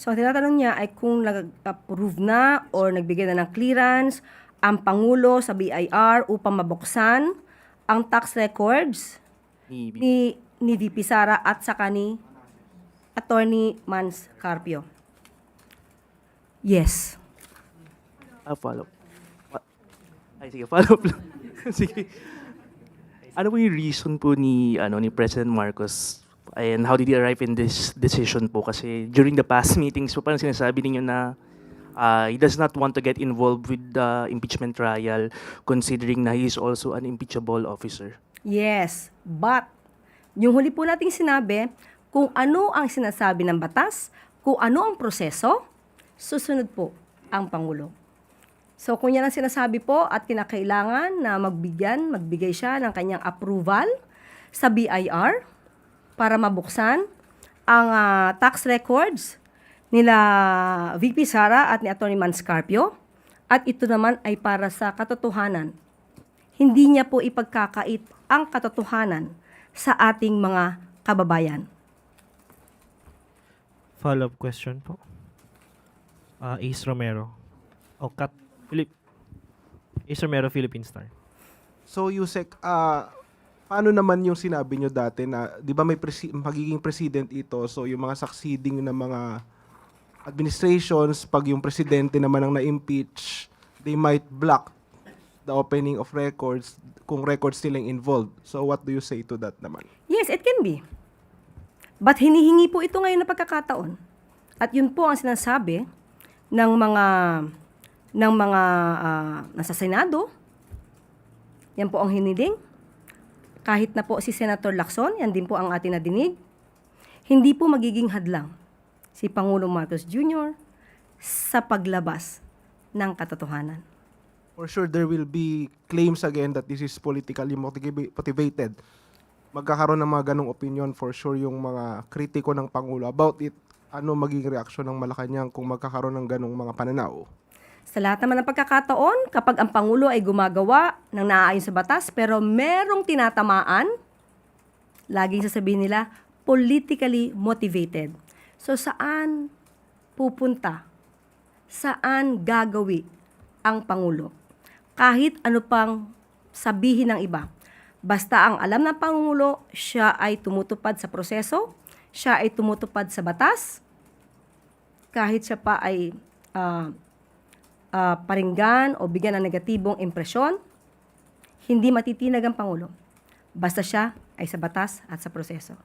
So, ang tinatanong niya ay kung nag-approve na or nagbigay na ng clearance ang Pangulo sa BIR upang mabuksan ang tax records ni VP Sara at saka ni Attorney Mans Carpio. Yes. Follow. Ay, sige, follow up lang. Sige. Ano po yung reason po ni President Marcos and how did he arrive in this decision po? Kasi during the past meetings po, parang sinasabi ninyo na he does not want to get involved with the impeachment trial considering na he is also an impeachable officer. Yes, but yung huli po nating sinabi, kung ano ang sinasabi ng batas, kung ano ang proseso, susunod po ang Pangulo. So kung yan ang sinasabi po at kinakailangan na magbigay siya ng kanyang approval sa BIR para mabuksan ang tax records nila VP Sara at ni Atty. Mans Carpio, at ito naman ay para sa katotohanan. Hindi niya po ipagkakait ang katotohanan sa ating mga kababayan. Follow-up question po. Ace Romero. O Ace Romero, Philippine Star. So, Yusek, paano naman yung sinabi nyo dati na, di ba may magiging president ito, so yung mga succeeding na mga administrations, pag yung presidente naman ang na-impeach, they might block the opening of records kung records silang involved. So, what do you say to that naman? Yes, it can be. But hinihingi po ito ngayon na pagkakataon. At yun po ang sinasabi ng mga nasa Senado. Yan po ang hiniling. Kahit na po si Senator Lacson, yan din po ang ating nadinig. Hindi po magiging hadlang si Pangulong Marcos Jr. sa paglabas ng katotohanan. For sure, there will be claims again that this is politically motivated. Magkakaroon ng mga ganong opinion for sure yung mga kritiko ng Pangulo about it. Ano magiging reaksyon ng Malacanang kung magkakaroon ng ganong mga pananaw? Sa lahat naman ng pagkakataon, kapag ang Pangulo ay gumagawa ng naaayon sa batas pero merong tinatamaan, laging sasabihin nila, politically motivated. So saan pupunta? Saan gagawi ang Pangulo? Kahit ano pang sabihin ng iba. Basta ang alam ng Pangulo, siya ay tumutupad sa proseso, siya ay tumutupad sa batas, kahit siya pa ay paringgan o bigyan ng negatibong impresyon, hindi matitinag ang Pangulo. Basta siya ay sa batas at sa proseso.